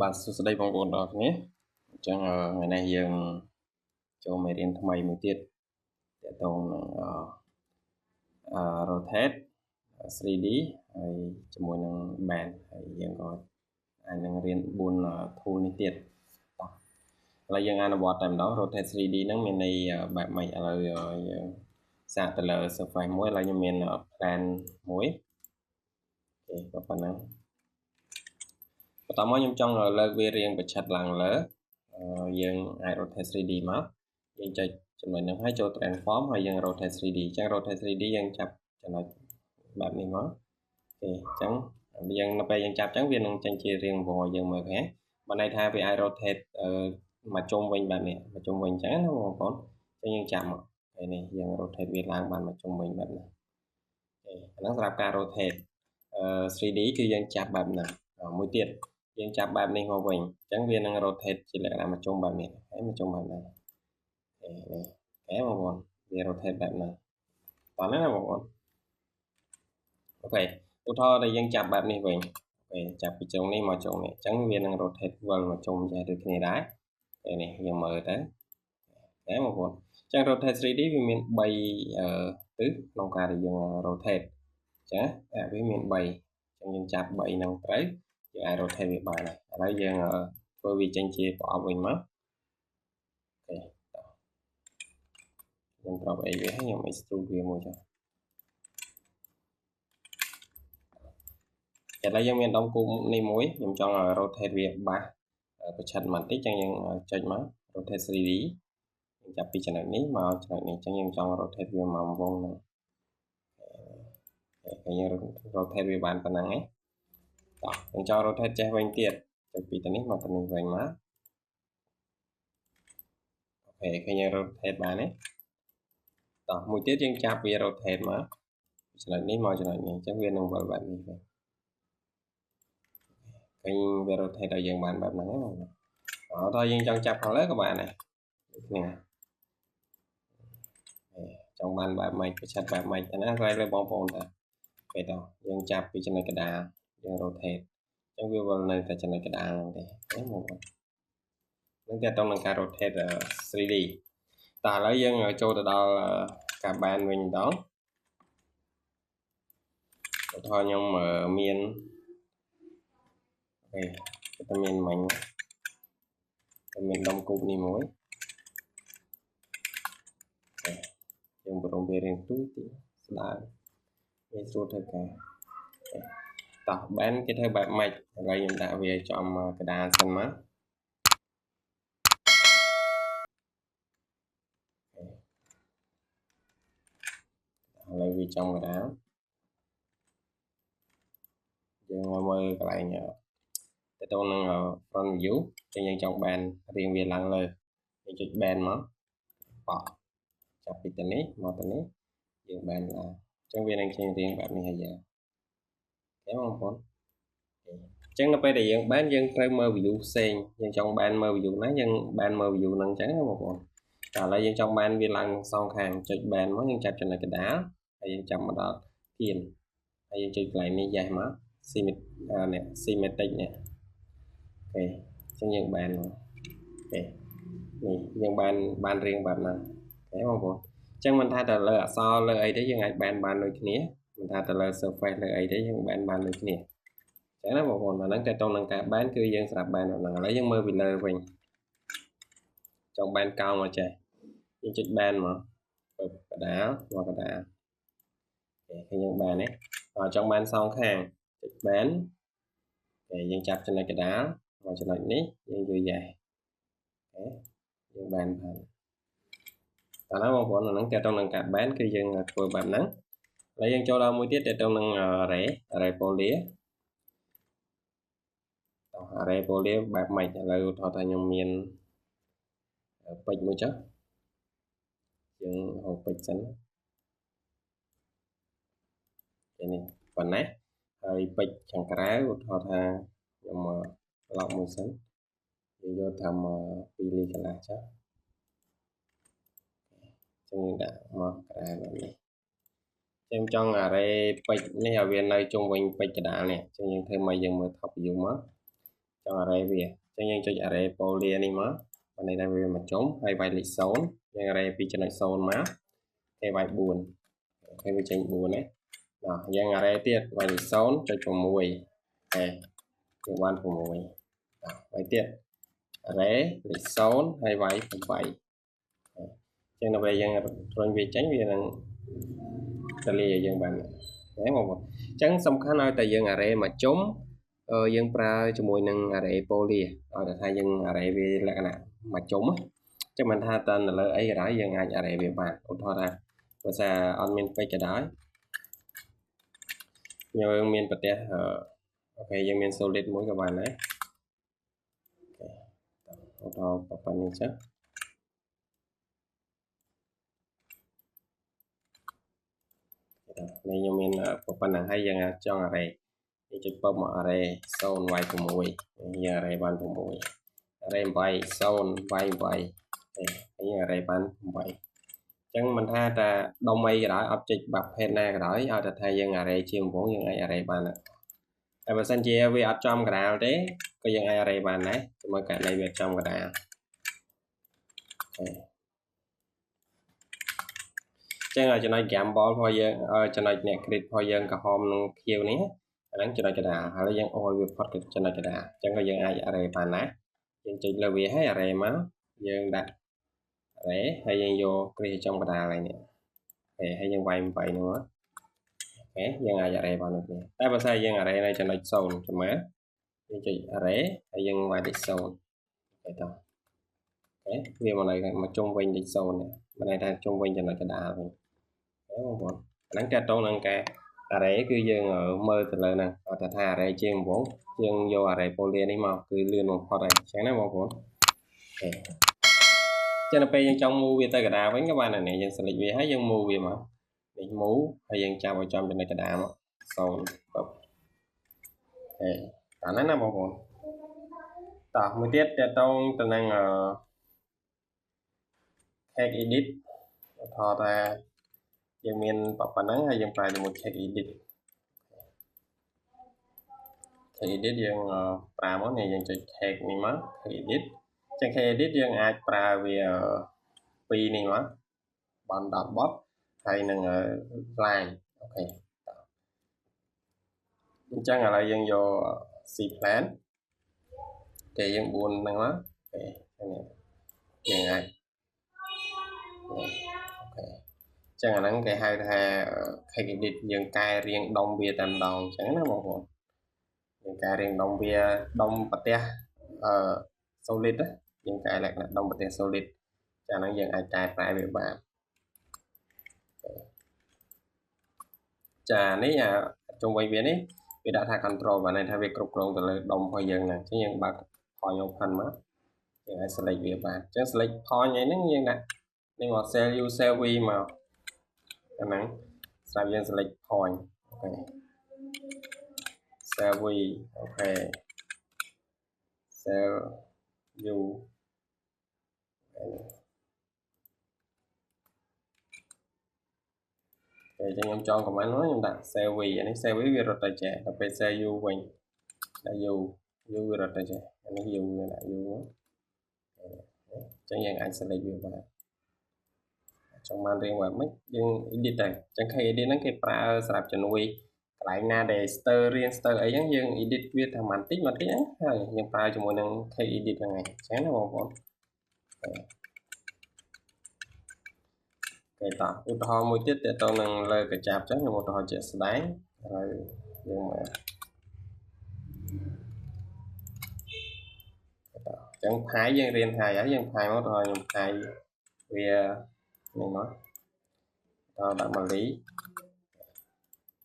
បាទសួស្តីបងប្អូនទាំងអស់គ្នាអញ្ចឹងថ្ងៃនេះយើងចូលមេរៀនថ្មីមួយទៀតទាក់ទងនឹងrotate 3D ហើយជាមួយនឹង band ហើយយើងក៏អាចនឹងរៀន4 tool នេះទៀតបាទឥឡូវយើងអនុវត្តតែម្ដង rotate 3D ហ្នឹងមានន័យបែបម៉េចឥឡូវយើងសាកទៅលើ surface មួយឥឡូវខ្ញុំមាន plan មួយអូខេក៏ប៉ុណ្ណឹងបន្តមកខ្ញុំចង់លើកវារៀងប្រឆិតឡើងលើយើងអាច rotate 3D មកយើងចុចចំណុចហ្នឹងហើយចូល transform ហើយយើង rotate 3D អញ្ចឹង rotate 3D យើងចាប់ចំណុចបែបនេះមកអូខេអញ្ចឹងយើងនៅពេលយើងចាប់អញ្ចឹងវានឹងចេញជារាងវងឲ្យយើងមើលឃើញបើន័យថាវាអាច rotate មកជុំវិញបែបនេះមកជុំវិញអញ្ចឹងណាបងប្អូនអញ្ចឹងយើងចាប់មកហើយនេះយើង rotate វាឡើងបានមកជុំវិញបែបនេះអូខេអាហ្នឹងសម្រាប់ការ rotate 3D គឺយើងចាប់បែបហ្នឹងមួយទៀតយើងចាប់បែបនេះមកវិញអញ្ចឹងវានឹង rotate ជាលក្ខណៈមកជុំបែបនេះហើយមកជុំបែបហ្នឹងអូខេបងប្អូនវា rotate បែបហ្នឹងតោះណាបងប្អូនអូខេឧទាហរណ៍ដែលយើងចាប់បែបនេះវិញអូខេចាប់ពីជុំនេះមកជុំនេះអញ្ចឹងវានឹង rotate វិលមកជុំចេះដូចគ្នាដែរពេលនេះយើងមើលទៅអូខេបងប្អូនអញ្ចឹង rotate 3D វាមាន3ទិសក្នុងការដែលយើង rotate អញ្ចឹងវាមាន3អញ្ចឹងយើងចាប់3ហ្នឹងត្រូវយើងអាច rotate វាបានហើយឥឡូវយើងធ្វើវាចេញជាប្រអប់វិញមកអូខេខ្ញុំប្រាប់អីវាខ្ញុំ extrude វាមួយចុះឥឡូវយើងមានដុំគូនេះមួយខ្ញុំចង់ rotate វាបាសប្រឆិតបន្តិចអញ្ចឹងយើងចុចមក rotate 3D យើងចាប់ពីចំណុចនេះមកចំណុចនេះអញ្ចឹងយើងចង់ rotate វាមកវងហ្នឹងហើយយើង rotate វាបានប៉ុណ្ណឹងឯងតោះយើងចង់ rotate ចេះវិញទៀតចុចពីទៅនេះមកទៅនេះវិញមកអូខេឃើញយើង rotate បានទេតោះមួយទៀតយើងចាប់វា rotate មកចំណុចនេះមកចំណុចនេះអញ្ចឹងវានឹងវិលបែបនេះវិញឃើញវា rotate ឲ្យយើងបានបែបហ្នឹងហ្នឹងតោះយើងចង់ចាប់ខាងលើក៏បានដែរដូចគ្នាចង់បានបែបម៉េចប្រឆិតបែបម៉េចអាហ្នឹងត្រូវលើបងប្អូនតាពេលតោះយើងចាប់ពីចំណុចកណ្ដាលយើង rotate អញ្ចឹងវាវិលនៅតែចំណុចកណ្ដាលហ្នឹងទេហ្នឹងបងប្អូននឹងទាក់ទងនឹងការ rotate 3D តើឥឡូវយើងចូលទៅដល់ការបានវិញម្ដងឧទាហរណ៍ខ្ញុំមានអូខេតែមានមិញតែមានដុំគូបនេះមួយយើងបរំវារៀងទូទីស្ដើងវាស្រួលធ្វើការតោះបែនគេធ្វើបែបម៉េចឥឡូវខ្ញុំដាក់វាចំកណ្ដាលសិនមកឥឡូវវាចំកណ្ដាលយើងមើលកន្លែងទៅទៅនឹង front view ចឹងយើងចង់បានរៀងវាឡើងលើយើងចុច band មកបកចាប់ពីទៅនេះមកទៅនេះយើង band ឡើងអញ្ចឹងវានឹងចេញរៀងបែបនេះហើយយើងអូខេបងប្អូនអញ្ចឹងនៅពេលដែលយើង band យើងត្រូវមើល view ផ្សេងយើងចង់ band មើល view ណាយើង band មើល view ហ្នឹងអញ្ចឹងណាបងប្អូនតែឥឡូវយើងចង់ band វាឡើងសងខាងចុច band មកយើងចាប់ចំណុចកណ្ដាលហើយយើងចាប់មកដល់ទៀនហើយយើងចុចកន្លែងនេះ yes មក symmetric នេះអូខេអញ្ចឹងយើងបានអូខេនេះយើងបានរៀងបែបហ្នឹងអូខេបងប្អូនអញ្ចឹងមិនថាទៅលើអក្សរលើអីទេយើងអាចបានដូចគ្នាមិនថាទៅលើ surface លើអីទេយើងបានដូចគ្នាអញ្ចឹងណាបងប្អូនអាហ្នឹងតើតនឹងការបានគឺយើងស្រាប់បានបែបហ្នឹងឥឡូវយើងមើលពីលើវិញចង់បានកោងមកចេះយើងចុចបានមកកណ្ដាលមកកណ្ដាលអូខេយើងបានទេចង់បានសងខាងចុចបានអូខេយើងចាប់ចំណុចកណ្ដាលមកចំណុចនេះយើងជួយយ៉ែអូខេយើងបានតើណាបងប្អូនអាហ្នឹងតើតនឹងការបានគឺយើងធ្វើបែបហ្នឹងឥឡូវយើងចូលដល់មួយទៀតតើតនឹង array poly តោះ array poly បែបម៉េចឥឡូវថតថាខ្ញុំមានពេជ្រមួយចុះយើងហៅពេជ្រសិននេះប៉ុណ្ណាហើយពេជ្រខាងក្រៅឧទាហរណ៍ថាខ្ញុំឡប់មួយសិនយើងយកតាម2លីកន្លះចុះចឹងដាក់មកក្រៅแบบនេះខ្ញុំចង់ array ពេជ្រនេះឲ្យវានៅជុំវិញពេជ្រកណ្ដាលនេះចឹងយើងធ្វើមកយើងមើល top view មក trong array về cho nên cho array poly này mà và này là về mà trống hay vài lịch số nhưng array vì cho nó số má hay vài buồn hay bị tranh buồn đấy đó nhưng array tiết vài lịch số cho cùng mùi này những quan của mùi vài tiết array lịch số hay vài cũng vậy cho nên về dân rồi về tránh về là ta lìa dân bạn đấy một chẳng xong khá nói tại dân array mà trống dân pra cho mùi nâng array poly ở đây thay dân array về là nè mà trống chắc mình tha tên là lời ấy đó dân ai array về bạn cũng thôi ra và xa admin page đó nhờ miền bật đèn ok dân miền solid mỗi các bạn đấy auto open chắc này nhưng mình open là hay dân cho array thì chụp bấm array zone vài của mùi giờ array ban của mùi array vài zone vài vài đây array ban vài chẳng mình tha ta đông mây cái đó object bạc hena cái đó ở đây thay dân array chiêm vốn dân array ban này tại vì sân chia vì ở trong cái nào đấy có dân array ban đấy mới cả này về trong cái nào chẳng là cho nó giảm ball thôi dân cho nó nhẹ clip thôi dân cả hôm kêu ní đánh cho nó cái nào hay là dân ôi việc phát cực cho nó cái nào chẳng có dân ai array ban đấy dân chỉ là vì hay array mà dân đặt đấy hay dân vô cái trong cái nào này nè hay dân vay vậy nữa dân ai array ban được nè tại sao dân array này cho nó sâu cho má dân chỉ array hay dân vay để sâu vậy thôi vì mà này mà chung quanh để sâu nè mà này đang chung quanh cho nó cái nào này đấy không bọn nắng ca trâu nắng ca array cứ dân ở mơ từ lời nè ở thật hà array trên vốn dân vô array poly này mà cứ liên một khoa này sáng nay một vốn cho nên bây giờ trong movie tay cái đà với các bạn này nè dân sẽ lịch về hết dân movie mà để mũ hay dân chào vào trong trên này cái đà mà xong cả nó nằm một vốn tạo mới tiết trong tính năng hack edit thò ra dân miền bọc bản nắng hay dân phải được một hack edit dân pra món này dân chỉ hack này mà hack edit chẳng hack edit dân ai pra về pi này mà bạn đọc bot hay nâng line ok chẳng là dân vô C plan thì dân buồn năng quá dân ai chẳng là nắng cái hai hack edit dân cài riêng đông bia tầm đồng chẳng là một vốn dân cài riêng đông bia đông bật te solid á dân cài lại là đông bật te solid cho nó dân ai cài phải về bạn chà nếu trong quay viên ấy vì đã thay control và này thay việc cục rộng từ lời đồng hồi dân này chứ nhưng bạc hỏi nhau phần mà thì hãy select việc bạn chứ select hỏi nhảy nó như này nhưng mà cell u cell v mà cái nắng sao dân select hỏi ok cell v ok cell u để cho em cho comment nói em đặt cell v này cell v vì rồi trẻ đặc biệt cell u quanh là u rồi trẻ nó u là u chẳng hạn anh sẽ lấy việc vào trong màn riêng ngoài mấy nhưng edit này chẳng khi edit nó cái pra sạp cho nuôi lại na để stir riêng stir ấy giống như edit viết thằng màn tích mà tích á hay nhưng pra cho mỗi năng khi edit là ngày sáng nó còn còn cái tạo một thò một tiết để tao năng lời cái chạp chắc là một thò chuyện đánh rồi nhưng mà chẳng phải dân riêng thầy ở dân thầy nó thôi nhưng thầy vì mình nói bạn quản lý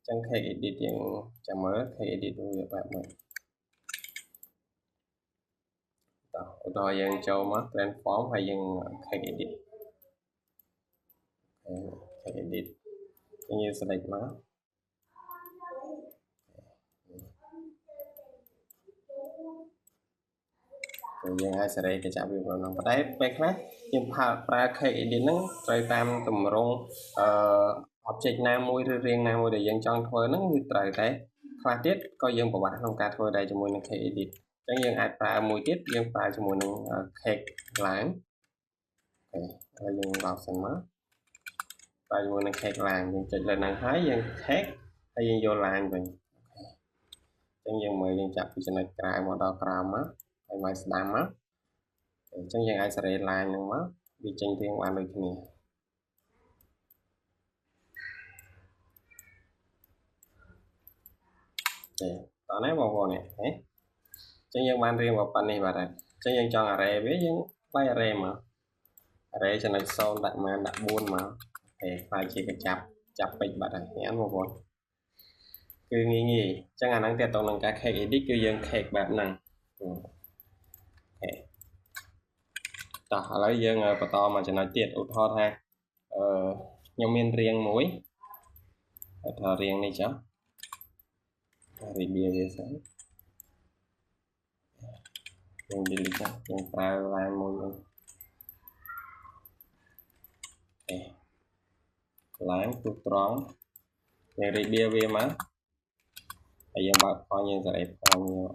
chẳng khi edit những chẳng mới khi edit việc bạn mình rồi dân cho mất transform hay dân khi edit như select nó rồi dân ai sẽ đây cái chạm việc vào nó và đấy về khác nhưng pra khi edit nó rồi tam tùm rung object nam môi riêng nam môi để dân trong thôi nó như trời thế khoa tiết có dân của bạn không cả thôi đây cho môi khi edit ចឹងយើងអាចប្រើមួយទៀតយើងប្រើជាមួយនឹង cake line អូខេឥឡូវយើងដល់សិនមកប្រើជាមួយនឹង cake line យើងចុចលើហ្នឹងហើយយើង cake ហើយយើងយក line វិញចឹងយើងមើលយើងចាប់ពីចំណុចក្រៅមកដល់ក្រោមមកហើយមកស្ដាំមកអញ្ចឹងយើងអាចសេរី line ហ្នឹងមកវាចេញរាងបានដូចគ្នាតោះណាបងប្អូននេះអញ្ចឹងយើងបានរៀងមកប៉ុណ្នេះបាទហើយអញ្ចឹងយើងចង់ array វាយើងបាយ array មក array ចំណុច0ដាក់មកដាក់4មកខ្លាយជាកញ្ចាប់ពេជ្របាទហើយញ៉ាំបងប្អូនគឺងាយអញ្ចឹងអាហ្នឹងទាក់ទងនឹងការ cake edit គឺយើង cake បែបហ្នឹងតោះឥឡូវយើងបន្តមកចំណុចទៀតឧទាហរណ៍ថាខ្ញុំមានរៀងមួយថារៀងនេះចុះរីបៀវាសិនយើង delete ចុះយើងប្រើ line មួយវិញline ទូត្រង់យើងរីបៀវាមកហើយយើងបើកផងយើងសេរីផងយក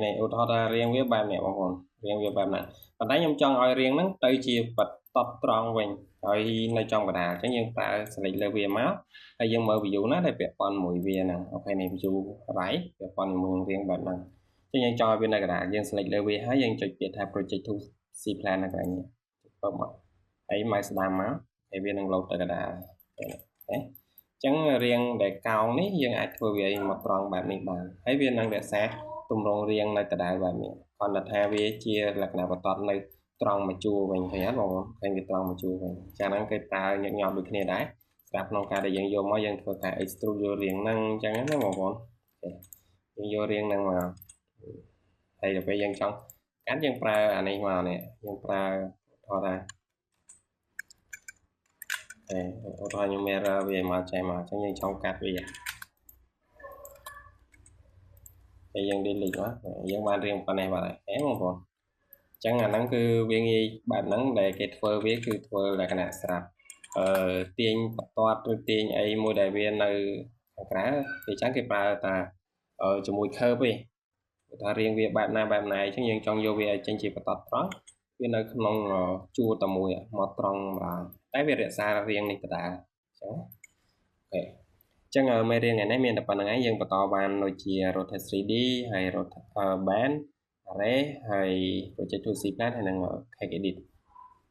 នេះឧទាហរណ៍ថារៀងវាបែបនេះបងប្អូនរៀងវាបែបណាប៉ុន្តែខ្ញុំចង់ឲ្យរៀងហ្នឹងទៅជាបតតត្រង់វិញហើយនៅចំកណ្ដាលអញ្ចឹងយើងប្រើ select លើវាមកហើយយើងមើល view ណាដែលពាក់ព័ន្ធមួយវាហ្នឹងអូខេនេះ view right ពាក់ព័ន្ធជាមួយនឹងរៀងបែបហ្នឹងអញ្ចឹងយើងចង់ឲ្យវានៅកណ្ដាលយើង select លើវាហើយយើងចុចពាក្យថា project to C plan នៅកន្លែងនេះទៅមកហើយមកស្ដាំមកហើយវានឹង load ទៅកណ្ដាលអូខេអញ្ចឹងរៀងដែលកោងនេះយើងអាចធ្វើវាមកត្រង់បែបនេះបានហើយវានឹងរក្សាទម្រង់រៀងនៅដដែលបែបនេះគាត់ថាវាជាលក្ខណៈបន្តនៅត្រង់មួយជួរវិញឃើញអត់បងប្អូនឃើញវាត្រង់មួយជួរវិញចាហ្នឹងគេប្រើញឹកញាប់ដូចគ្នាដែរស្រាប់ក្នុងការដែលយើងយកមកយើងធ្វើការ extrude យករៀងហ្នឹងអញ្ចឹងណាបងប្អូនយើងយករៀងហ្នឹងមកហើយដល់ពេលយើងចង់កាត់យើងប្រើអានេះមកនេះយើងប្រើថតថាឧទាហរណ៍ខ្ញុំ mirror វាមកចេញមកអញ្ចឹងយើងចង់កាត់វាហើយយើង delete មកយើងបានរៀងប៉ុណ្ណេះបាទហើយបងប្អូនអញ្ចឹងអាហ្នឹងគឺវាងាយបែបហ្នឹងដែលគេធ្វើវាគឺធ្វើលក្ខណៈស្រាប់ទាញបន្ទាត់ឬទាញអីមួយដែលវានៅខាងក្រៅគេចឹងគេប្រើតាជាមួយ curve ទេគេថារៀងវាបែបណាអញ្ចឹងយើងចង់យកវាឲ្យចេញជាបន្ទាត់ត្រង់វានៅក្នុងជួរតែមួយមកត្រង់ម្ដងតែវារក្សារៀងនេះដដែលអញ្ចឹងអូខេចឹងមេរៀនថ្ងៃនេះមានតែប៉ុណ្្នឹងឯងយើងបន្តបានដូចជា rotate 3D ហើយ rotate band array ហើយ project to C plan ហើយនឹង cake edit